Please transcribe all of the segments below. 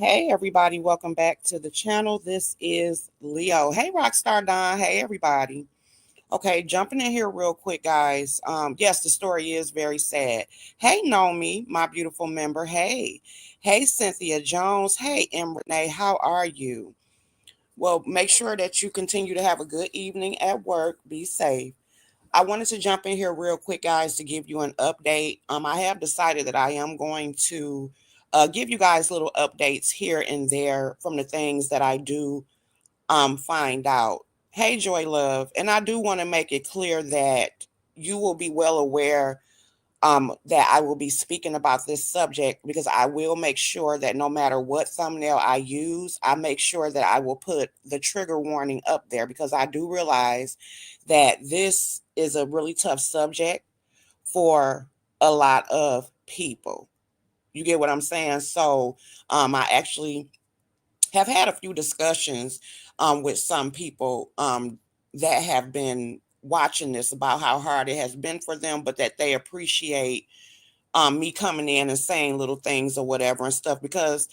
Hey everybody, welcome back to the channel. This is Leo. Hey Rockstar Don. Hey everybody. Okay, jumping in here real quick, guys. Yes, the story is very sad. Hey Nomi, my beautiful member. Hey Cynthia Jones. Hey Renee, how are you? Well, make sure that you continue to have a good evening at work. Be safe. I wanted to jump in here real quick, guys, to give you an update. I have decided that I am going to give you guys little updates here and there from the things that I do find out. Hey, Joy Love, and I do want to make it clear that you will be well aware that I will be speaking about this subject because I will make sure that no matter what thumbnail I use, I make sure that I will put the trigger warning up there because I do realize that this is a really tough subject for a lot of people. You get what I'm saying? So I actually have had a few discussions with some people that have been watching this about how hard it has been for them, but that they appreciate me coming in and saying little things or whatever and stuff because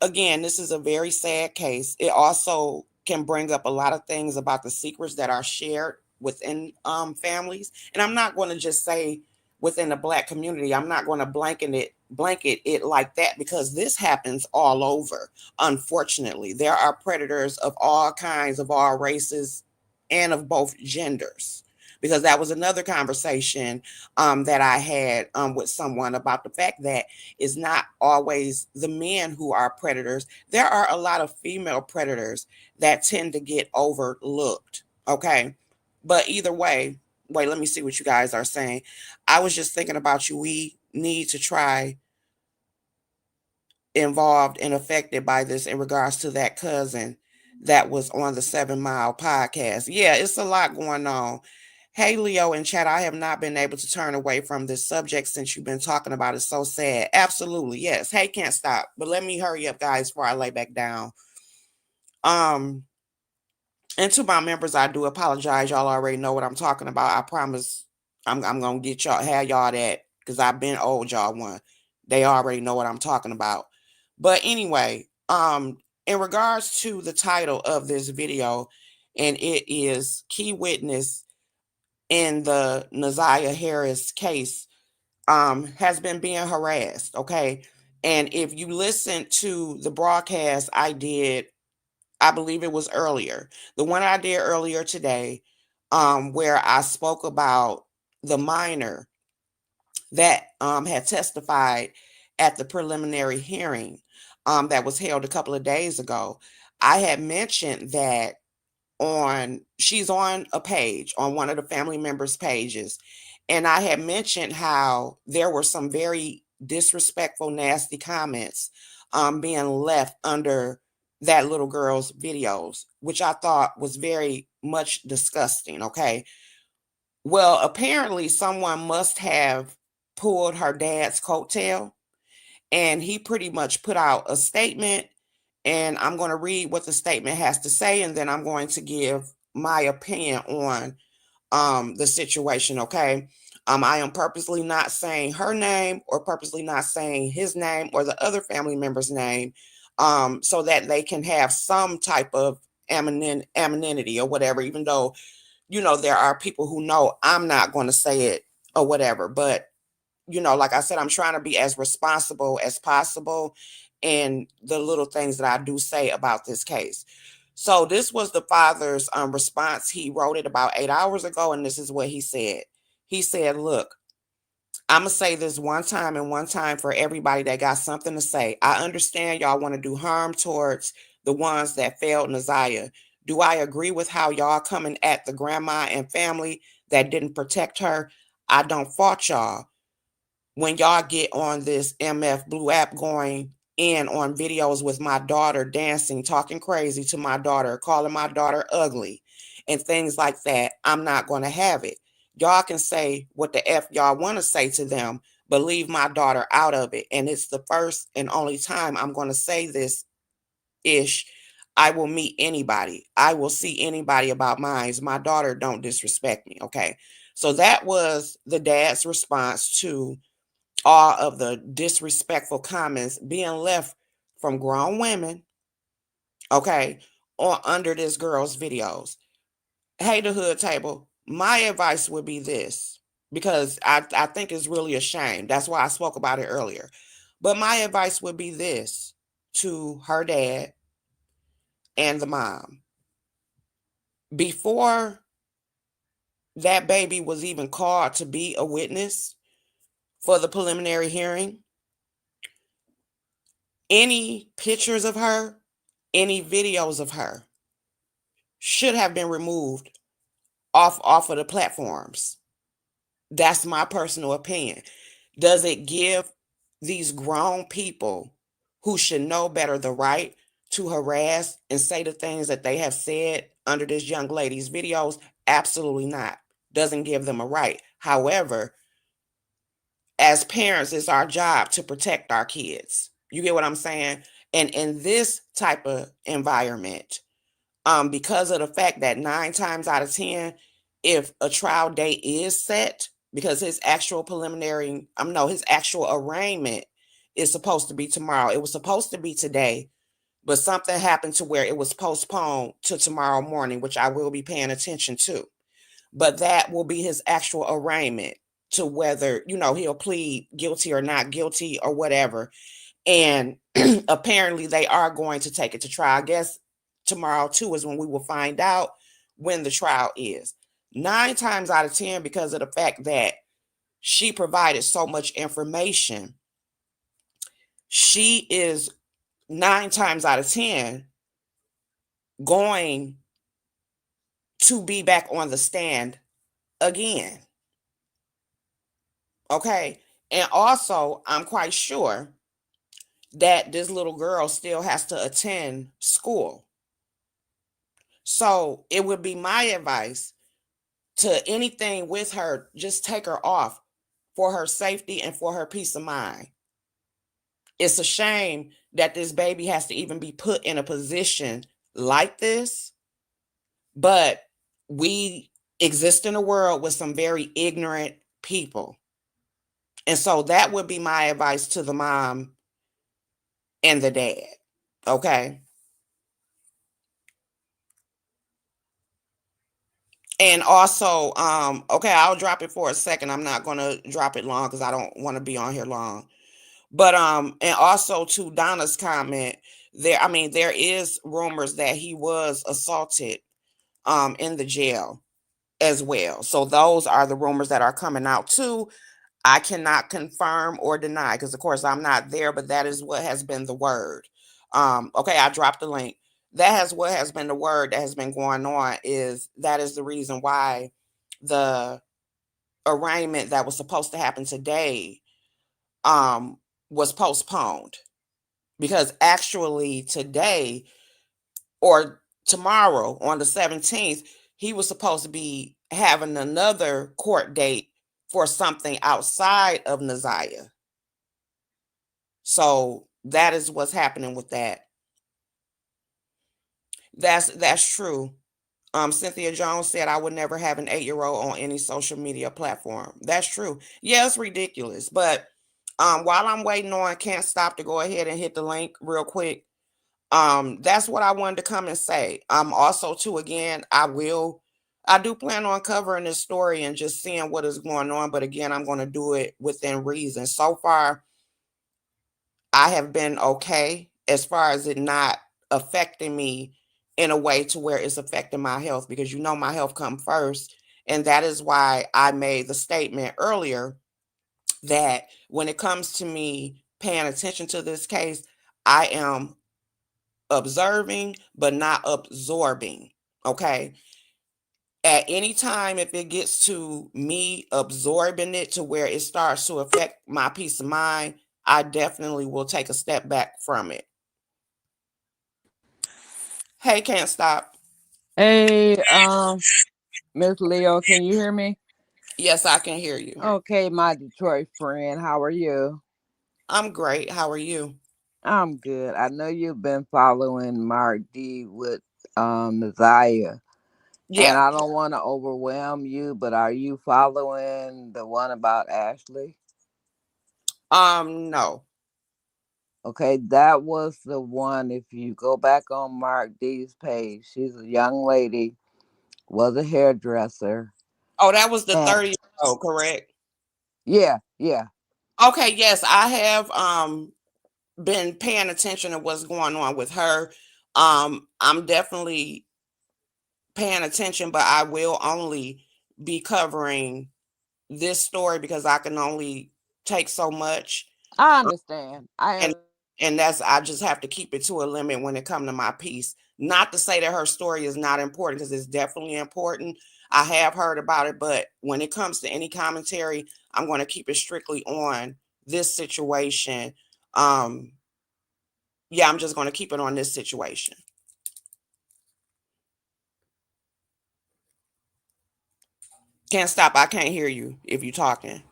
again, this is a very sad case. It also can bring up a lot of things about the secrets that are shared within families. And I'm not going to just say within the Black community. I'm not going to blanket it like that because this happens all over. Unfortunately, there are predators of all kinds, of all races, and of both genders. Because that was another conversation that I had with someone about the fact that it's not always the men who are predators. There are a lot of female predators that tend to get overlooked. Okay. But either way, wait, let me see what you guys are saying. I was just thinking about you. We need to try involved and affected by this in regards to that cousin that was on the 7 Mile podcast. Yeah, it's a lot going on. Hey, Leo in chat, I have not been able to turn away from this subject since you've been talking about it. So sad. Absolutely. Yes. Hey, can't stop. But let me hurry up, guys, before I lay back down. Um, and to my members, I do apologize. Y'all already know what I'm talking about. I promise I'm gonna get y'all have y'all that because I've been old y'all one. They already know what I'm talking about. But anyway, in regards to the title of this video, and it is Key Witness in the NaZiyah Harris case, has been being harassed. Okay. And if you listen to the broadcast I did, I believe it was earlier, the one I did earlier today, where I spoke about the minor that had testified at the preliminary hearing that was held a couple of days ago. I had mentioned that she's on a page on one of the family members' pages, and I had mentioned how there were some very disrespectful, nasty comments being left under that little girl's videos, which I thought was very much disgusting. Okay. Well, apparently someone must have pulled her dad's coattail, and he pretty much put out a statement. And I'm going to read what the statement has to say, and then I'm going to give my opinion on the situation. Okay. I am purposely not saying her name or purposely not saying his name or the other family member's name, so that they can have some type of anonymity or whatever, even though there are people who know I'm not going to say it or whatever. But, like I said, I'm trying to be as responsible as possible in the little things that I do say about this case. So this was the father's response. He wrote it about 8 hours ago, and this is what he said. He said, look, I'm going to say this one time and one time for everybody that got something to say. I understand y'all want to do harm towards the ones that failed NaZiyah. Do I agree with how y'all coming at the grandma and family that didn't protect her? I don't fault y'all. When y'all get on this MF Blue app going in on videos with my daughter dancing, talking crazy to my daughter, calling my daughter ugly, and things like that, I'm not going to have it. Y'all can say what the F y'all want to say to them, but leave my daughter out of it. And it's the first and only time I'm going to say this ish. I will meet anybody. I will see anybody about mine. My daughter don't disrespect me. Okay. So that was the dad's response to all of the disrespectful comments being left from grown women, okay, on under this girl's videos. Hey, the hood table, my advice would be this, because I think it's really a shame. That's why I spoke about it earlier. But my advice would be this to her dad and the mom. Before that baby was even called to be a witness for the preliminary hearing, any pictures of her, any videos of her should have been removed off of the platforms. That's my personal opinion. Does it give these grown people who should know better the right to harass and say the things that they have said under this young lady's videos? Absolutely not. Doesn't give them a right. However, as parents, it's our job to protect our kids. You get what I'm saying? And in this type of environment, because of the fact that 9 times out of 10, if a trial date is set, because his actual his actual arraignment is supposed to be tomorrow. It was supposed to be today, but something happened to where it was postponed to tomorrow morning, which I will be paying attention to. But that will be his actual arraignment to whether, he'll plead guilty or not guilty or whatever. And apparently they are going to take it to trial. I guess tomorrow too is when we will find out when the trial is. 9 times out of 10, because of the fact that she provided so much information, she is 9 times out of 10 going to be back on the stand again. Okay. And also, I'm quite sure that this little girl still has to attend school. So it would be my advice to anything with her, just take her off for her safety and for her peace of mind. It's a shame that this baby has to even be put in a position like this, but we exist in a world with some very ignorant people. And so that would be my advice to the mom and the dad. Okay. And also, okay, I'll drop it for a second. I'm not gonna drop it long because I don't want to be on here long. But and also to Donna's comment, there is rumors that he was assaulted in the jail as well. So those are the rumors that are coming out too. I cannot confirm or deny because of course I'm not there, but that is what has been the word. Okay, I dropped the link. What has been the word that has been going on, is that is the reason why the arraignment that was supposed to happen today was postponed, because actually today or tomorrow on the 17th, he was supposed to be having another court date for something outside of NaZiyah. So that is what's happening with that. That's true. Cynthia Jones said, I would never have an 8-year-old on any social media platform. That's true. Yeah, it's ridiculous. But while I'm waiting on Can't Stop to go ahead and hit the link real quick, that's what I wanted to come and say. Also too, again, I do plan on covering this story and just seeing what is going on, but again, I'm going to do it within reason. So far, I have been okay as far as it not affecting me in a way to where it's affecting my health, because my health come first. And that is why I made the statement earlier that when it comes to me paying attention to this case, I am observing but not absorbing. Okay. At any time, if it gets to me absorbing it to where it starts to affect my peace of mind, I definitely will take a step back from it. Hey, Can't Stop. Hey, Miss Leo, can you hear me? Yes, I can hear you. Okay, my Detroit friend, how are you? I'm great. How are you? I'm good. I know you've been following Mark D with NaZiyah, and Yeah. I don't want to overwhelm you, but are you following the one about Ashley? No. Okay, that was the one. If you go back on Mark D's page, she's a young lady, was a hairdresser. Oh, that was the And 30-year-old, correct? yeah, yeah. Okay, yes, I have been paying attention to what's going on with her. I'm definitely paying attention, but I will only be covering this story because I can only take so much. I um, understand. I and and that's, I just have to keep it to a limit when it come to my piece. Not to say that her story is not important, because it's definitely important. I have heard about it, but when it comes to any commentary, I'm going to keep it strictly on this situation. um yeah, I'm just going to keep it on this situation. Can't stop, I can't hear you if you're talking.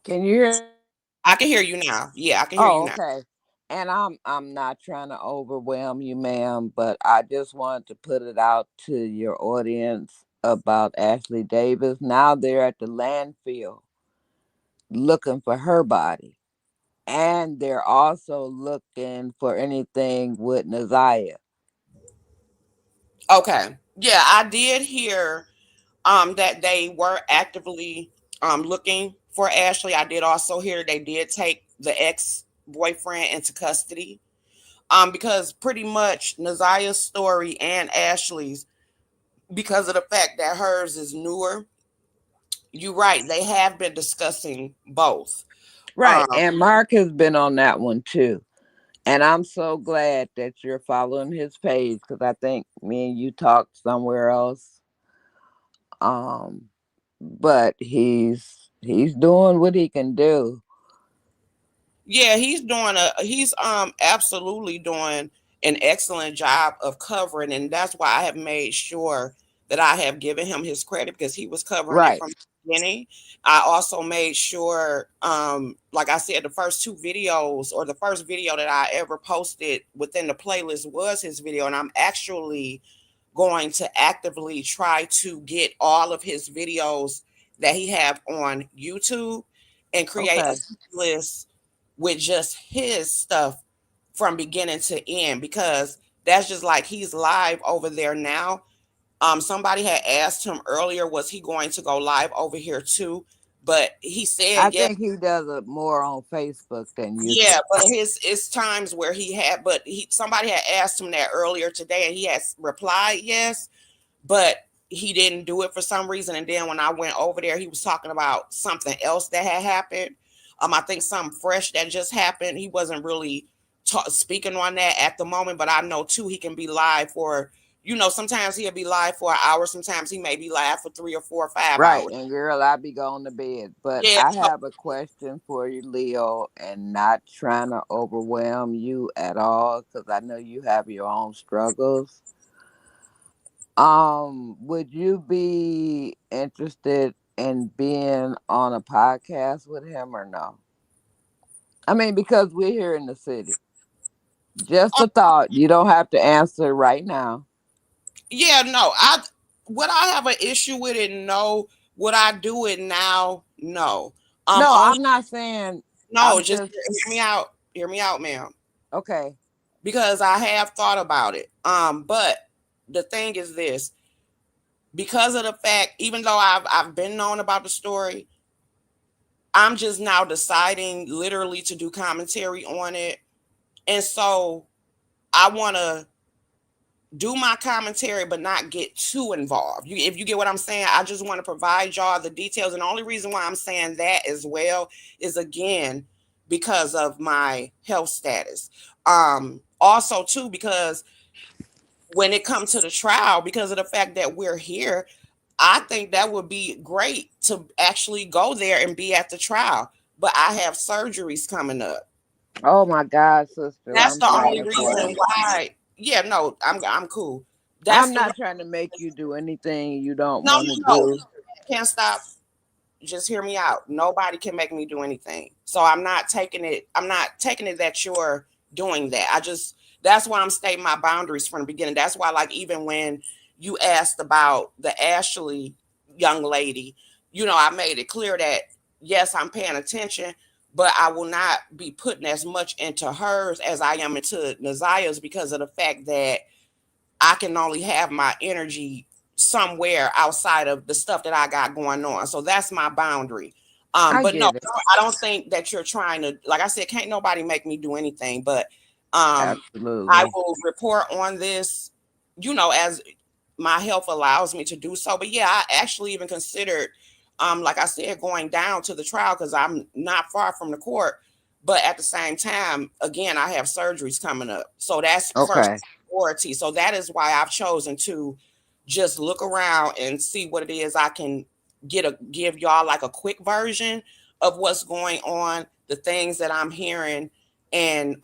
Can you hear me now? I can hear you now. Yeah, I can hear you Oh, now. okay. And I'm not trying to overwhelm you, ma'am, but I just wanted to put it out to your audience about Ashley Davis. Now they're at the landfill looking for her body. And they're also looking for anything with NaZiyah. Okay. Yeah, I did hear that they were actively looking for Ashley. I did also hear they did take the ex-boyfriend into custody. Because pretty much NaZiyah's story and Ashley's, because of the fact that hers is newer, you're right, they have been discussing both. Right. Um And Mark has been on that one too. And I'm so glad that you're following his page because I think me and you talked somewhere else. Um, but he's doing what he can do. Yeah, he's absolutely doing an excellent job of covering, and that's why I have made sure that I have given him his credit, because he was covering it Right. from the beginning. I also made sure, like I said, the first two videos, or the first video that I ever posted within the playlist, was his video, and I'm actually going to actively try to get all of his videos that he have on YouTube and create a Okay. list with just his stuff from beginning to end, because that's just like he's live over there now. Somebody had asked him earlier, was he going to go live over here too? But he said I yes. think he does it more on Facebook than Yeah, YouTube. but his it's times where he had, but he somebody had asked him that earlier today, and he has replied yes, but he didn't do it for some reason. And then when I went over there, he was talking about something else that had happened. I think something fresh that just happened. He wasn't really speaking on that at the moment, but I know too he can be live for, sometimes he'll be live for an hour, sometimes he may be live for 3 or 4 or 5 hours. Right. And girl, I be going to bed. But Yeah, I so have a question for you, Leo, and not trying to overwhelm you at all because I know you have your own struggles. Would you be interested in being on a podcast with him or no? I mean, because we're here in the city. Just a thought. You don't have to answer right now. yeah, no, I would I have an issue with it? No. Would I do it now? No. No, Only I'm not saying. no, I'm just just hear me out. Hear me out, ma'am. okay. Because I have thought about it. But the thing is this, because of the fact, even though I've been known about the story, I'm just now deciding literally to do commentary on it. And so I want to do my commentary but not get too involved. If you get what I'm saying, I just want to provide y'all the details. And the only reason why I'm saying that as well is, again, because of my health status. Also too, because when it comes to the trial, because of the fact that we're here, I think that would be great to actually go there and be at the trial. But I have surgeries coming up. Oh my God, sister, That's I'm the only sorry for reason you. why. Yeah, no, I'm cool. That's I'm the not trying to make you do anything you don't no, want to no, no. do. Can't stop. Just hear me out. Nobody can make me do anything. So I'm not taking it that you're doing that. That's why I'm stating my boundaries from the beginning. That's why, like, even when you asked about the Ashley, young lady, I made it clear that yes, I'm paying attention, but I will not be putting as much into hers as I am into NaZiyah's, because of the fact that I can only have my energy somewhere outside of the stuff that I got going on. So that's my boundary. I But no, get it. I don't think that you're trying to, like I said, can't nobody make me do anything. But I Absolutely. will report on this, as my health allows me to do so. But yeah, I actually even considered, like I said, going down to the trial because I'm not far from the court. But at the same time, again, I have surgeries coming up. So that's first Okay. priority. So that is why I've chosen to just look around and see what it is I can give y'all like a quick version of what's going on, the things that I'm hearing, and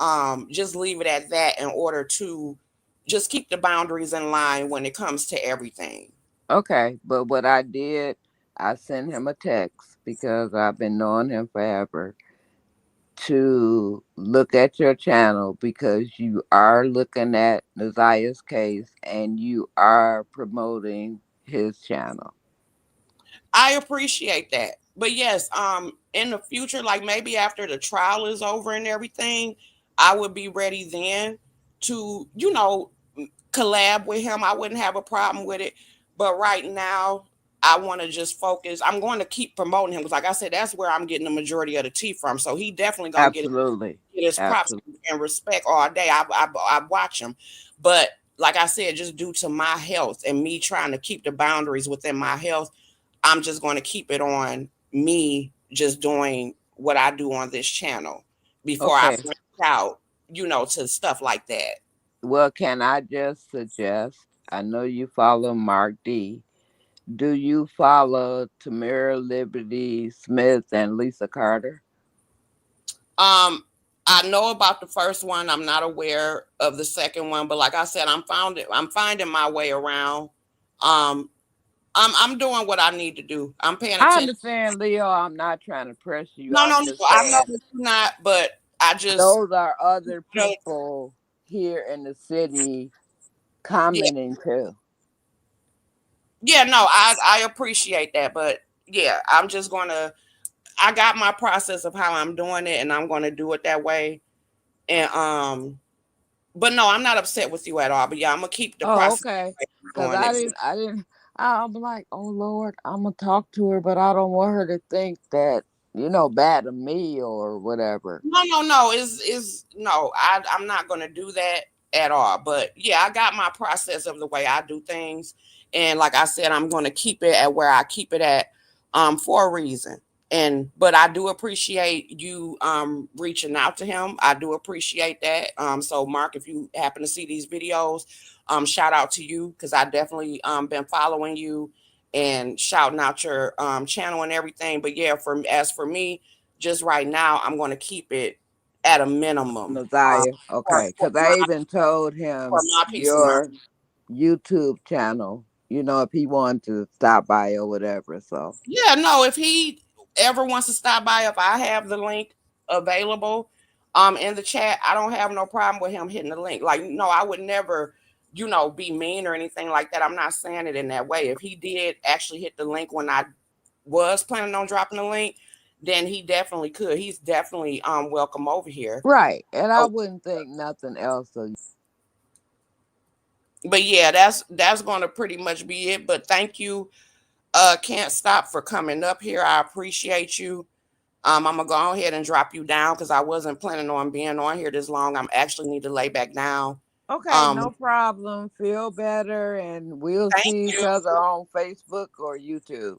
just leave it at that in order to just keep the boundaries in line when it comes to everything. Okay. But what I did, I sent him a text because I've been knowing him forever to look at your channel because you are looking at Naziah's case and you are promoting his channel. I appreciate that. But yes, in the future, like maybe after the trial is over and everything, I would be ready then to, collab with him. I wouldn't have a problem with it. But right now, I want to just focus. I'm going to keep promoting him because, like I said, that's where I'm getting the majority of the tea from. So he definitely gonna Absolutely. get his props Absolutely. and respect all day. I watch him, but like I said, just due to my health and me trying to keep the boundaries within my health, I'm just going to keep it on me just doing what I do on this channel before I Okay. branch out, to stuff like that. Well, can I just suggest? I know you follow Mark D. Do you follow Tamara Liberty Smith and Lisa Carter? Um, I know about the first one. I'm not aware of the second one, but like I said, I'm finding my way around. Um, I'm doing what I need to do. I'm paying I attention. understand, Leo. I'm not trying to press you. No, I'm no, no. just I know saying that you're not, but I just, those are other you know, people here in the city yeah, commenting too. yeah. No, I appreciate that, but yeah, I'm just gonna. I got my process of how I'm doing it, and I'm gonna do it that way. And but no, I'm not upset with you at all. But yeah, I'm gonna keep the Oh, process okay. Cause doing it. I didn't. I'm like, oh Lord, I'm gonna talk to her, but I don't want her to think that bad of me or whatever. No, no, no. Is no. I'm not gonna do that at all. But yeah, I got my process of the way I do things, and like I said, I'm gonna keep it at where I keep it at, for a reason. And but I do appreciate you reaching out to him. I do appreciate that. So Mark, if you happen to see these videos, shout out to you because I definitely been following you and shouting out your channel and everything. But yeah, as for me, just right now, I'm going to keep it at a minimum, Naziah, for, okay. for Cause I my even told for him my peace of mind. your YouTube channel. If he wanted to stop by or whatever. So Yeah, no, if he ever wants to stop by, if I have the link available in the chat, I don't have no problem with him hitting the link. Like, no, I would never, be mean or anything like that. I'm not saying it in that way. If he did actually hit the link when I was planning on dropping the link, then he definitely could. He's definitely welcome over here. right, and I Oh, wouldn't think nothing else of you. but yeah, that's gonna pretty much be it. But thank you, can't stop for coming up here. I appreciate you. I'm gonna go ahead and drop you down because I wasn't planning on being on here this long. I'm actually need to lay back down. Okay, Um, no problem. Feel better, and we'll thank see each you. other on Facebook or YouTube.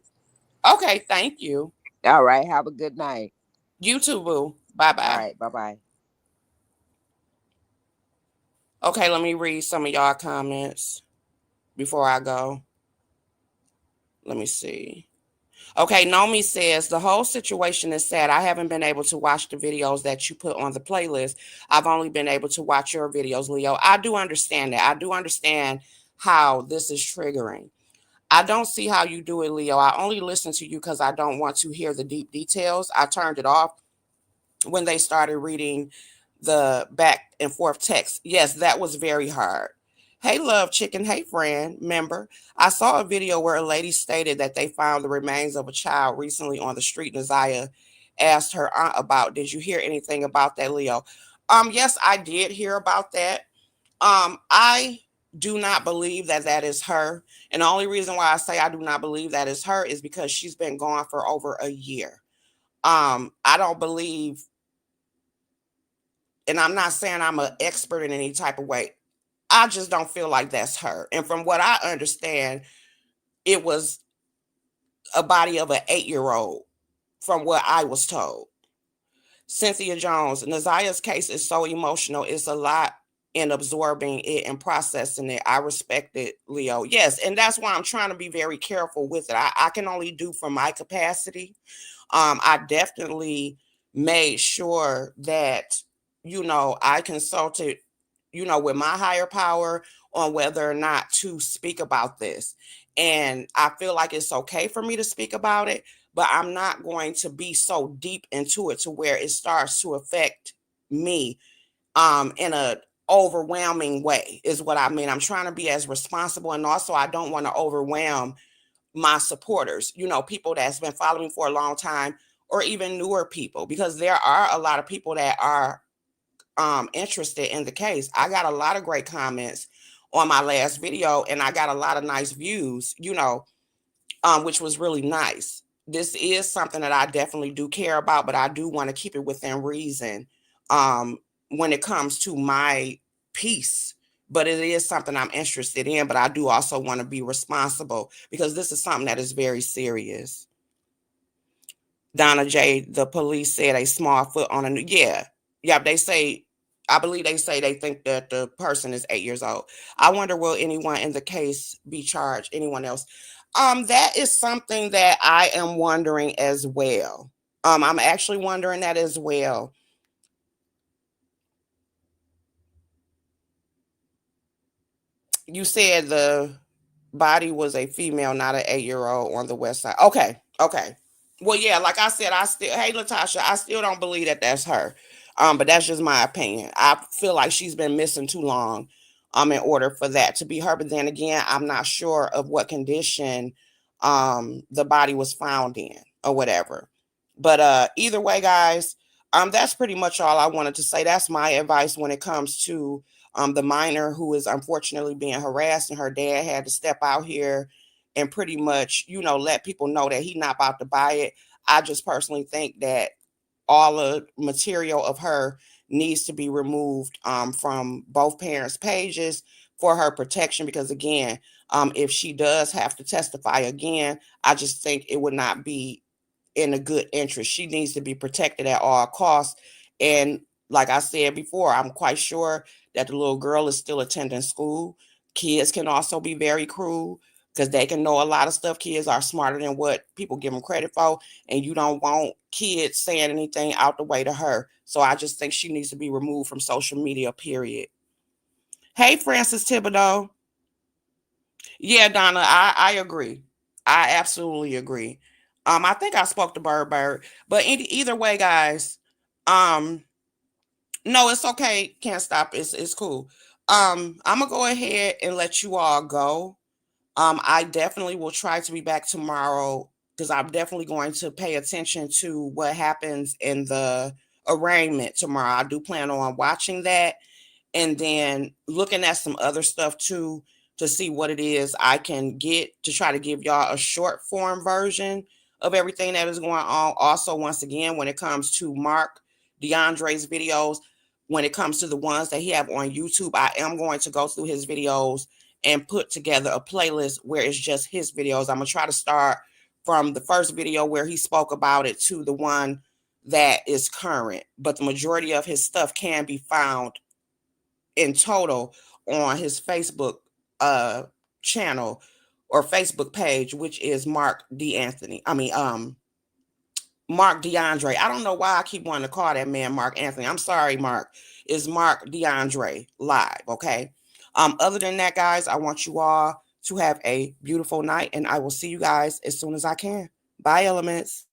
Okay, thank you. All right, have a good night. You too, boo. Bye All bye. right, bye bye. Okay, let me read some of y'all comments before I go. Let me see. Okay, Nomi says the whole situation is sad. I haven't been able to watch the videos that you put on the playlist. I've only been able to watch your videos, Leo. I do understand that. I do understand how this is triggering. I don't see how you do it, Leo. I only listen to you because I don't want to hear the deep details. I turned it off when they started reading the back and forth text. Yes, that was very hard. Hey, love chicken. Hey, friend, member. I saw a video where a lady stated that they found the remains of a child recently on the street. NaZiyah asked her aunt about. Did you hear anything about that, Leo? Yes, I did hear about that. I do not believe that that is her, and the only reason why I say I do not believe that is her is because she's been gone for over a year. I don't believe, and I'm not saying I'm an expert in any type of way. I just don't feel like that's her. And from what I understand, it was a body of an 8-year old, from what I was told. Cynthia Jones, NaZiyah's case is so emotional. It's a lot in absorbing it and processing it. I respect it, Leo. Yes, and that's why I'm trying to be very careful with it. I can only do from my capacity. I definitely made sure that, I consulted, with my higher power on whether or not to speak about this. And I feel like it's okay for me to speak about it, but I'm not going to be so deep into it to where it starts to affect me in a overwhelming way is what I mean. I'm trying to be as responsible, and also I don't want to overwhelm my supporters, people that's been following me for a long time, or even newer people, because there are a lot of people that are interested in the case. I got a lot of great comments on my last video, and I got a lot of nice views, which was really nice. This is something that I definitely do care about, but I do want to keep it within reason um, when it comes to my peace. But it is something I'm interested in, but I do also want to be responsible because this is something that is very serious. Donna J, the police said a small foot on a new. Yeah. Yeah, they say, I believe they say they think that the person is 8 years old. I wonder, will anyone in the case be charged? Anyone else? That is something that I am wondering as well. I'm actually wondering that as well. You said the body was a female, not an 8-year old on the west side. Okay, okay. Well, yeah, like I said, hey Latasha, I still don't believe that that's her. But that's just my opinion. I feel like she's been missing too long, in order for that to be her. But then again, I'm not sure of what condition, the body was found in or whatever. But either way, guys, that's pretty much all I wanted to say. That's my advice when it comes to the minor who is unfortunately being harassed, and her dad had to step out here and pretty much, let people know that he's not about to buy it. I just personally think that all the material of her needs to be removed from both parents' pages for her protection. Because again, if she does have to testify again, I just think it would not be in a good interest. She needs to be protected at all costs. And like I said before, I'm quite sure that the little girl is still attending school. Kids can also be very cruel because they can know a lot of stuff. Kids are smarter than what people give them credit for, and you don't want kids saying anything out the way to her. So I just think she needs to be removed from social media, period. Hey, Francis Thibodeau. Yeah, Donna, I agree. I absolutely agree. I think I spoke to Bird, but either way, guys, um, no, it's okay. Can't stop. It's cool. I'm gonna go ahead and let you all go. I definitely will try to be back tomorrow because I'm definitely going to pay attention to what happens in the arraignment tomorrow. I do plan on watching that and then looking at some other stuff too to see what it is I can get to try to give y'all a short form version of everything that is going on. Also, once again, when it comes to Mark DeAndre's videos, when it comes to the ones that he have on YouTube, I am going to go through his videos and put together a playlist where it's just his videos. I'm gonna try to start from the first video where he spoke about it to the one that is current, but the majority of his stuff can be found in total on his Facebook uh channel or Facebook page, which is Mark D. Anthony. Mark DeAndre. I don't know why I keep wanting to call that man Mark Anthony. I'm sorry, Mark. It's Mark DeAndre live. Okay. Other than that, guys, I want you all to have a beautiful night, and I will see you guys as soon as I can. Bye, elements.